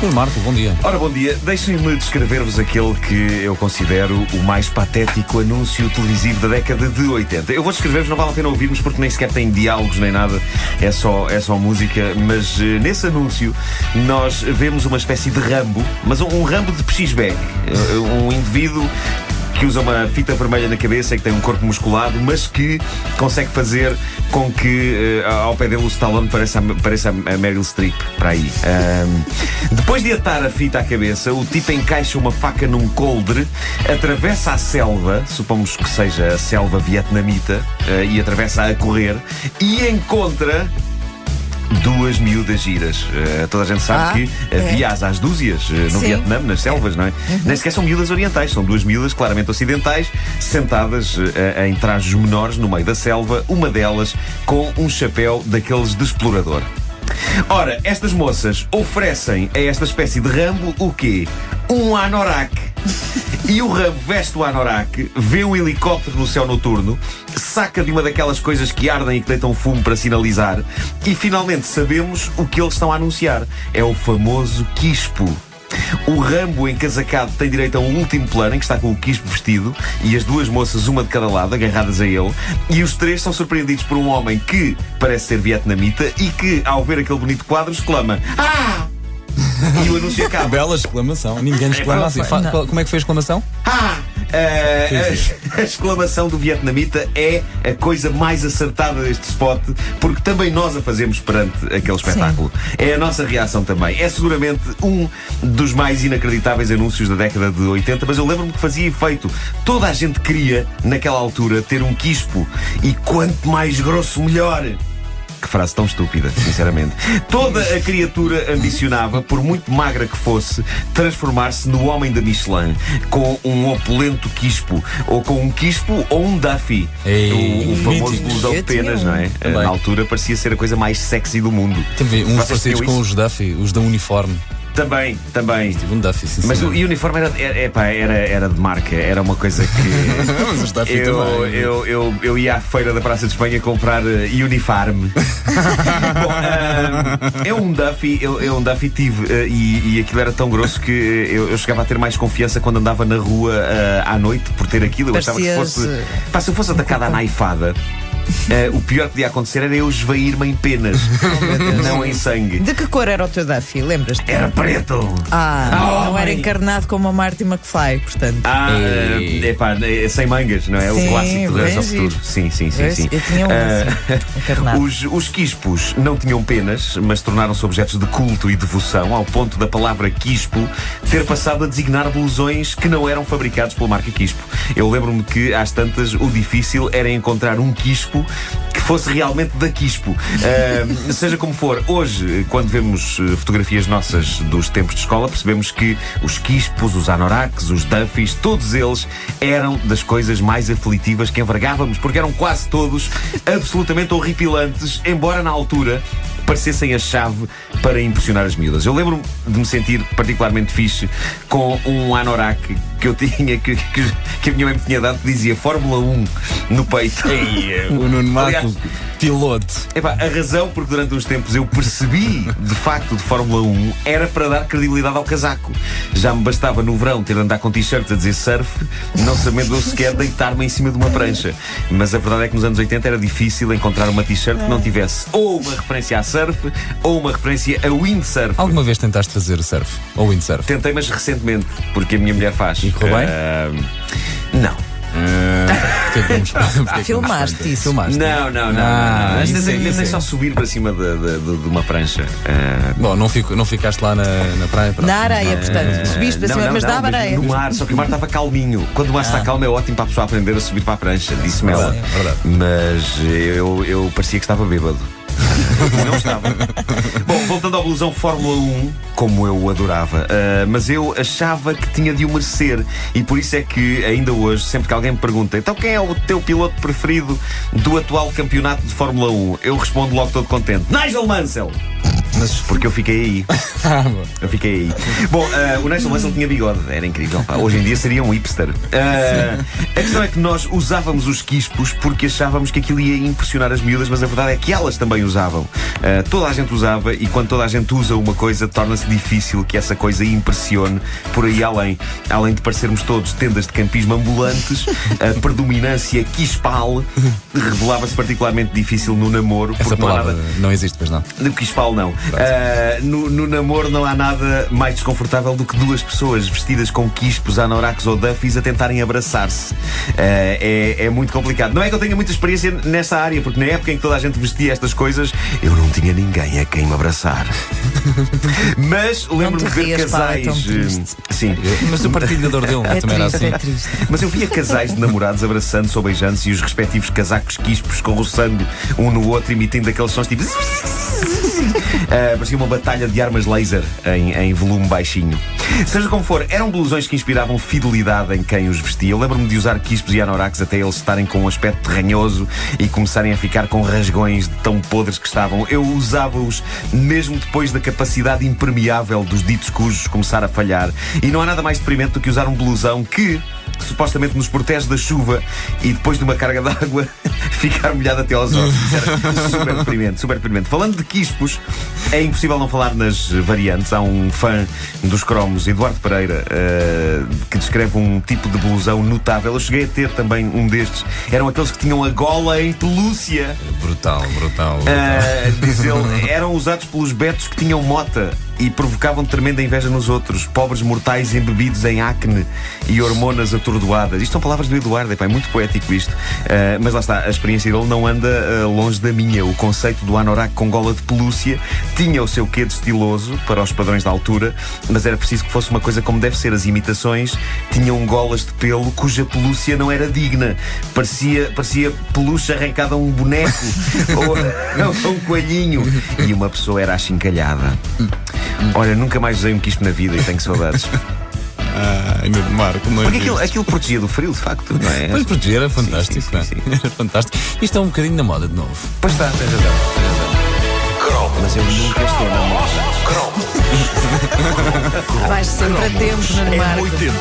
Oi, Marco, bom dia. Ora, bom dia. Deixem-me descrever-vos aquele que eu considero o mais patético anúncio televisivo da década de 80. Eu vou descrever-vos, não vale a pena ouvirmos porque nem sequer tem diálogos nem nada, é só música. Mas nesse anúncio nós vemos uma espécie de Rambo, mas um Rambo de pechisbag. Um indivíduo que usa uma fita vermelha na cabeça e que tem um corpo musculado, mas que consegue fazer com que ao pé dele o Stallone pareça a Meryl Streep, para aí. Depois de atar a fita à cabeça, o tipo encaixa uma faca num coldre, atravessa a selva, supomos que seja a selva vietnamita, e atravessa-a a correr, e encontra duas miúdas giras. Toda a gente sabe que havia às dúzias no Vietnã, nas selvas, não é? Nem sequer são miúdas orientais, são duas miúdas claramente ocidentais, sentadas em trajos menores no meio da selva, uma delas com um chapéu daqueles de explorador. Ora, estas moças oferecem a esta espécie de Rambo o quê? Um anorak. E o Rambo veste o anorak, vê um helicóptero no céu noturno, saca de uma daquelas coisas que ardem e que deitam fumo para sinalizar, e finalmente sabemos o que eles estão a anunciar. É o famoso quispo. O Rambo encasacado tem direito a um último plano em que está com o quispo vestido e as duas moças, uma de cada lado, agarradas a ele, e os três são surpreendidos por um homem que parece ser vietnamita e que, ao ver aquele bonito quadro, exclama: "Ah!" E o anúncio acaba. Bela exclamação. Ninguém exclama assim. Como é que foi a exclamação? "Ah!" A exclamação do vietnamita é a coisa mais acertada deste spot, porque também nós a fazemos perante aquele espetáculo. É a nossa reação também. É seguramente um dos mais inacreditáveis anúncios da década de 80, mas eu lembro-me que fazia efeito. Toda a gente queria, naquela altura, ter um quispo. E quanto mais grosso, melhor. Que frase tão estúpida, sinceramente. Toda a criatura ambicionava, por muito magra que fosse, transformar-se no homem da Michelin, com um opulento quispo, ou com um quispo ou um Duffy. O famoso blusão de penas, não é? Na altura parecia ser a coisa mais sexy do mundo. Teve uns parecidos com os Duffy, os da uniforme. Também. Tive um Duffy, sim, mas o uniforme era de marca, era uma coisa que. Mas os Duffy também. Eu ia à feira da Praça de Espanha comprar uniforme. Bom, é um Duffy tive, e aquilo era tão grosso que eu chegava a ter mais confiança quando andava na rua à noite por ter aquilo. Eu achava que se eu fosse atacada à naifada, o pior que podia acontecer era eu esvair-me em penas, não em sangue. De que cor era o teu Duffy? Lembras-te? Era preto. Não era encarnado como a Marty McFly, portanto. Sem mangas, não é? O clássico do Regresso ao Futuro. Sim. Eu tinha encarnado. Os quispos não tinham penas, mas tornaram-se objetos de culto e devoção, ao ponto da palavra quispo ter passado a designar blusões que não eram fabricados pela marca Quispo. Eu lembro-me que, às tantas, o difícil era encontrar um quispo que fosse realmente da Quispo. Seja como for, hoje, quando vemos fotografias nossas dos tempos de escola, percebemos que os quispos, os anoraks, os duffys, todos eles eram das coisas mais aflitivas que envergávamos, porque eram quase todos absolutamente horripilantes, embora na altura parecessem a chave para impressionar as miúdas. Eu lembro-me de me sentir particularmente fixe com um anorak que eu tinha, que a minha mãe me tinha dado, que dizia Fórmula 1 no peito. O Nuno Marco, piloto. A razão porque durante uns tempos eu percebi de facto de Fórmula 1 era para dar credibilidade ao casaco. Já me bastava no verão ter de andar com t-shirts a dizer surf, não sabendo eu sequer deitar-me em cima de uma prancha. Mas a verdade é que nos anos 80 era difícil encontrar uma t-shirt que não tivesse ou uma referência a surf ou uma referência a windsurf. Alguma vez tentaste fazer surf ou windsurf? Tentei, mas recentemente, porque a minha mulher faz. E correu bem? Não. Filmaste isso? Filmaste? Não. Tentei só subir para cima de uma prancha. Bom, não ficaste lá na praia? Na areia, portanto. Subiste para cima, mas dava areia. No mar, só que o mar estava calminho. Quando o mar está calmo é ótimo para a pessoa aprender a subir para a prancha, disse-me ela. Verdade. Mas eu parecia que estava bêbado. Não estava. Bom, voltando ao blusão Fórmula 1, como eu o adorava, mas eu achava que tinha de o merecer. E por isso é que, ainda hoje, sempre que alguém me pergunta então quem é o teu piloto preferido do atual campeonato de Fórmula 1, eu respondo logo todo contente: Nigel Mansell! Mas Porque eu fiquei aí. Eu fiquei aí. Bom, o Nigel Mansell tinha bigode, era incrível. Pá. Hoje em dia seria um hipster. A questão é que nós usávamos os quispos porque achávamos que aquilo ia impressionar as miúdas, mas a verdade é que elas também usavam. Toda a gente usava, e quando toda a gente usa uma coisa, torna-se difícil que essa coisa impressione por aí além. Além de parecermos todos tendas de campismo ambulantes, a predominância quispal revelava-se particularmente difícil no namoro. essa porque não há palavra nada. não existe, pois não. Do quispal, não. No namoro não há nada mais desconfortável do que duas pessoas vestidas com quispos, anoraks ou duffys a tentarem abraçar-se. É muito complicado. Não é que eu tenha muita experiência nessa área, porque na época em que toda a gente vestia estas coisas, eu não tinha ninguém a quem me abraçar. Mas lembro-me de ver rias, Paulo, é tão casais. triste. Sim. Mas o partilhador dele É também era triste, assim. é triste. Mas eu via casais de namorados abraçando-se ou beijando-se e os respectivos casacos quispos corroçando um no outro, emitindo aqueles sons tipo. Parecia uma batalha de armas laser em volume baixinho. Seja como for, eram blusões que inspiravam fidelidade em quem os vestia. Eu lembro-me de usar quispos e anoraks até eles estarem com um aspecto terranhoso e começarem a ficar com rasgões de tão podres que estavam. Eu usava-os mesmo depois da capacidade impermeável dos ditos cujos começar a falhar. E não há nada mais deprimente do que usar um blusão que supostamente nos protege da chuva e depois de uma carga d'água ficar molhado até aos ossos. Era super deprimente, super deprimente. Falando de quispos, é impossível não falar nas variantes. Há um fã dos cromos, Eduardo Pereira, que descreve um tipo de blusão notável. Eu cheguei a ter também um destes. Eram aqueles que tinham a gola em pelúcia. Brutal. Diz ele, eram usados pelos betos que tinham mota e provocavam tremenda inveja nos outros. Pobres mortais embebidos em acne e hormonas atordoadas. Isto são palavras do Eduardo, é muito poético isto. Mas lá está, a experiência dele não anda longe da minha. O conceito do anorak com gola de pelúcia tinha o seu quê de estiloso para os padrões da altura, mas era preciso que fosse uma coisa como deve ser. As imitações tinham golas de pelo cuja pelúcia não era digna. Parecia peluche arrancada a um boneco ou a um coelhinho. E uma pessoa era achincalhada. Olha, nunca mais usei um quispo na vida e tenho saudades. Ainda de Marco, não é? Porque aquilo protegia do frio, de facto, não é? Pois proteger era fantástico. Sim. não é? Era fantástico. Isto é um bocadinho na moda de novo. Pois está, tens razão. Mas eu nunca estou na moda. Vais sempre a tempo, Nuno Marco. 80.